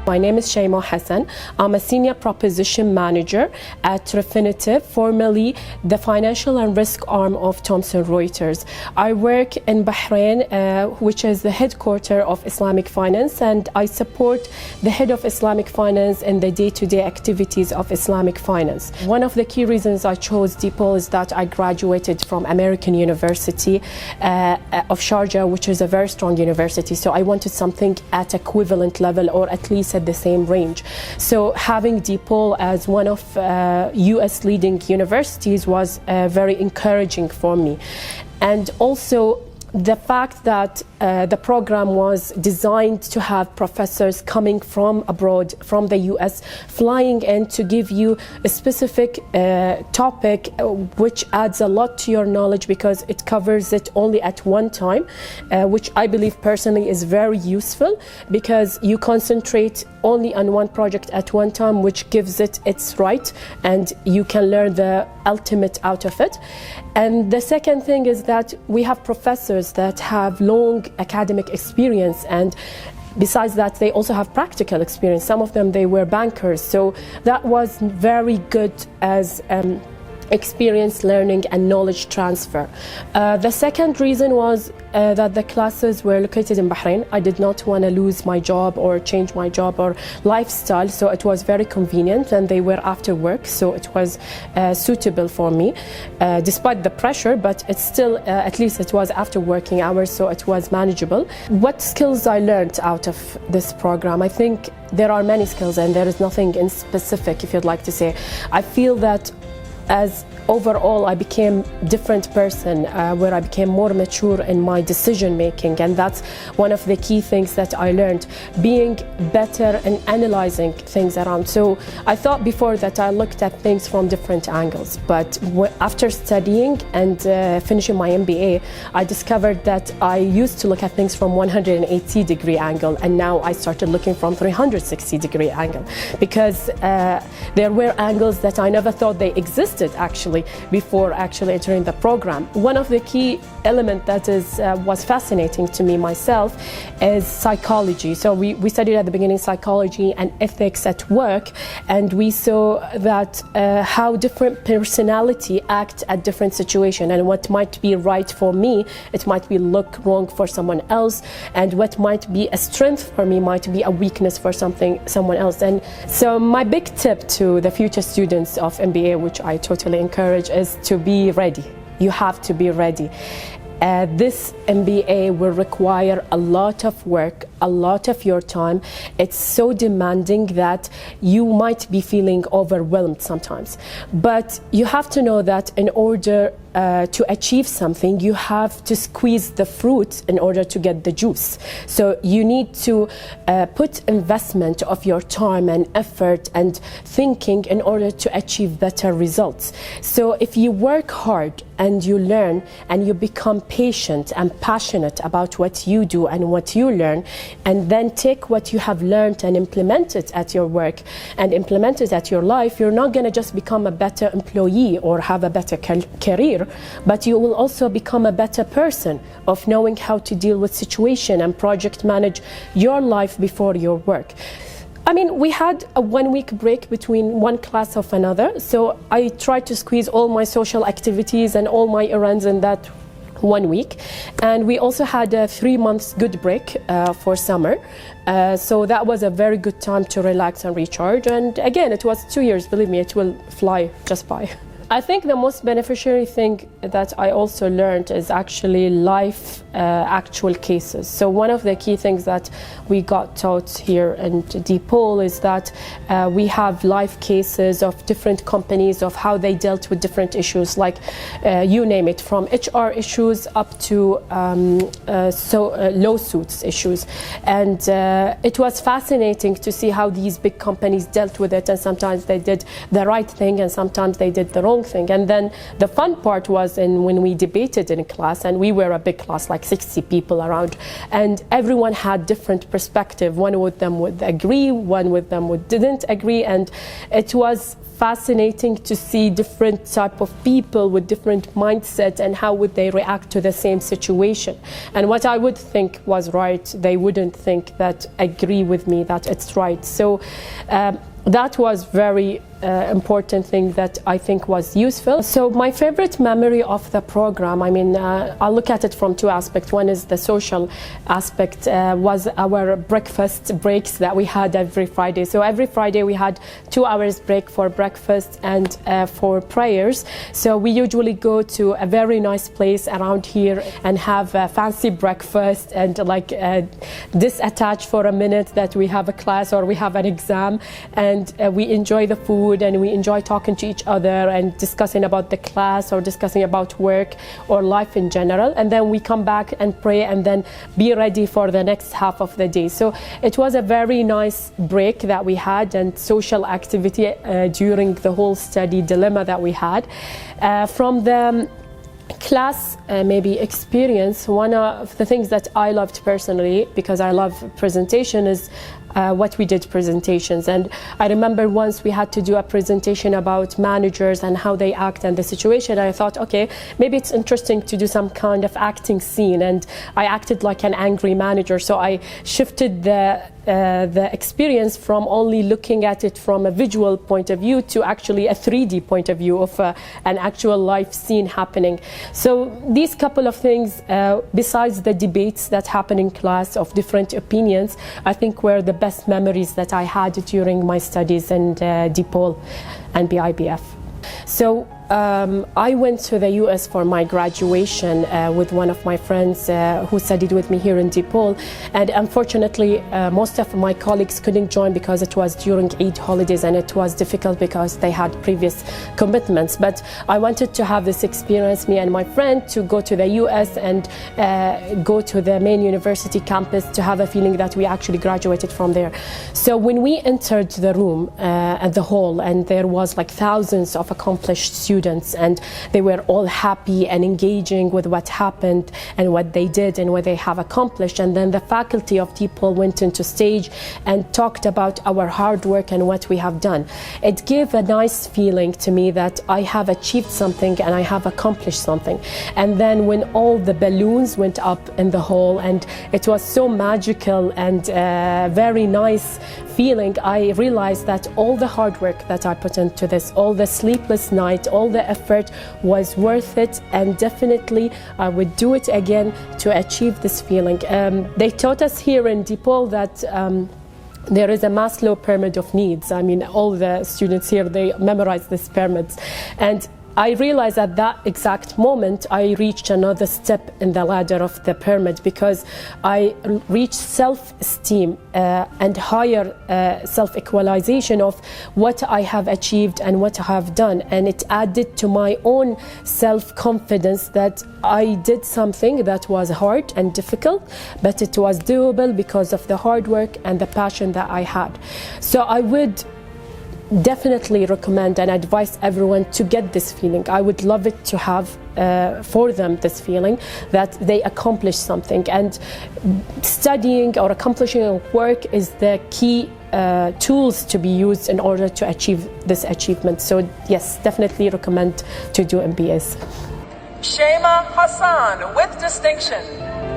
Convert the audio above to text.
My name is Shaima Hasan. I'm a Senior Proposition Manager at Refinitiv, formerly the Financial and Risk Arm of Thomson Reuters. I work in Bahrain, which is the headquarters of Islamic Finance, and I support the head of Islamic Finance in the day-to-day activities of Islamic Finance. One of the key reasons I chose DePaul is that I graduated from American University of Sharjah, which is a very strong university, so I wanted something at equivalent level or at least at the same range. So having DePaul as one of US leading universities was very encouraging for me. And also the fact that the program was designed to have professors coming from abroad, from the US, flying in to give you a specific topic which adds a lot to your knowledge because it covers it only at one time, which I believe personally is very useful because you concentrate only on one project at one time, which gives it its right and you can learn the ultimate out of it. And the second thing is that we have professors that have long academic experience, and besides that they also have practical experience. Some of them, they were bankers, so that was very good as experience learning and knowledge transfer. The second reason was that the classes were located in Bahrain. I did not want to lose my job or change my job or lifestyle, so it was very convenient, and they were after work, so it was suitable for me despite the pressure, but it's still at least it was after working hours, so it was manageable. What skills I learned out of this program? I think there are many skills and there is nothing in specific, if you'd like to say. I feel that as overall I became a different person, where I became more mature in my decision making, and that's one of the key things that I learned, being better in analyzing things around. So I thought before that I looked at things from different angles, but after studying and finishing my MBA, I discovered that I used to look at things from 180-degree angle, and now I started looking from 360-degree angle, because there were angles that I never thought they existed actually before actually entering the program. One of the key elements that was fascinating to me myself is psychology. So we studied at the beginning psychology and ethics at work, and we saw that how different personality act at different situations, and what might be right for me, it might be look wrong for someone else, and what might be a strength for me might be a weakness for someone else. And so my big tip to the future students of MBA, which I totally encourage, is to be ready. You have to be ready. This MBA will require a lot of work, a lot of your time. It's so demanding that you might be feeling overwhelmed sometimes. But you have to know that in order to achieve something, you have to squeeze the fruit in order to get the juice. So you need to put investment of your time and effort and thinking in order to achieve better results. So if you work hard and you learn and you become patient and passionate about what you do and what you learn, and then take what you have learned and implement it at your work and implement it at your life, you're not going to just become a better employee or have a better career, but you will also become a better person of knowing how to deal with situation and project manage your life before your work. I mean, we had a 1-week break between one class of another, so I tried to squeeze all my social activities and all my errands in that 1 week. And we also had a 3 months good break for summer. So that was a very good time to relax and recharge. And again, it was 2 years, believe me, it will fly just by. I think the most beneficiary thing that I also learned is actually life actual cases. So one of the key things that we got taught here in DePaul is that we have life cases of different companies, of how they dealt with different issues, like you name it, from HR issues up to lawsuits issues. And it was fascinating to see how these big companies dealt with it, and sometimes they did the right thing and sometimes they did the wrong thing. And then the fun part was when we debated in class, and we were a big class, like 60 people around, and everyone had different perspective. One with them would agree, one with them didn't agree, and it was fascinating to see different type of people with different mindset and how would they react to the same situation. And what I would think was right, they wouldn't think that agree with me that it's right. So that was very important thing that I think was useful. So my favorite memory of the program, I mean, I'll look at it from two aspects. One is the social aspect, was our breakfast breaks that we had every Friday. So every Friday we had 2 hours break for breakfast and for prayers. So we usually go to a very nice place around here and have a fancy breakfast and like disattach for a minute that we have a class or we have an exam, and we enjoy the food and we enjoy talking to each other and discussing about the class or discussing about work or life in general. And then we come back and pray and then be ready for the next half of the day. So it was a very nice break that we had and social activity during the whole study dilemma that we had. From the class maybe experience, one of the things that I loved personally, because I love presentation, is what we did presentations. And I remember once we had to do a presentation about managers and how they act and the situation. I thought, okay, maybe it's interesting to do some kind of acting scene, and I acted like an angry manager. So I shifted the experience from only looking at it from a visual point of view to actually a 3D point of view of an actual life scene happening. So these couple of things, besides the debates that happen in class of different opinions, I think were the best memories that I had during my studies in DePaul and BIBF. So I went to the US for my graduation with one of my friends who studied with me here in DePaul, and unfortunately most of my colleagues couldn't join because it was during Eid holidays and it was difficult because they had previous commitments. But I wanted to have this experience, me and my friend, to go to the US and go to the main university campus to have a feeling that we actually graduated from there. So when we entered the room at the hall, and there was like thousands of accomplished students, and they were all happy and engaging with what happened and what they did and what they have accomplished. And then the faculty of DePaul went into stage and talked about our hard work and what we have done. It gave a nice feeling to me that I have achieved something and I have accomplished something. And then when all the balloons went up in the hall, and it was so magical and very nice feeling, I realized that all the hard work that I put into this, all the sleepless night, all the effort was worth it, and definitely I would do it again to achieve this feeling. They taught us here in DePaul that there is a Maslow pyramid of needs. I mean, all the students here, they memorize this pyramid. And I realized at that exact moment I reached another step in the ladder of the pyramid, because I reached self-esteem and higher self-equalization of what I have achieved and what I have done, and it added to my own self-confidence that I did something that was hard and difficult, but it was doable because of the hard work and the passion that I had. So I would definitely recommend and advise everyone to get this feeling. I would love it to have for them this feeling that they accomplished something, and studying or accomplishing a work is the key tools to be used in order to achieve this achievement. So yes, definitely recommend to do MBAs. Shaima Hasan with distinction.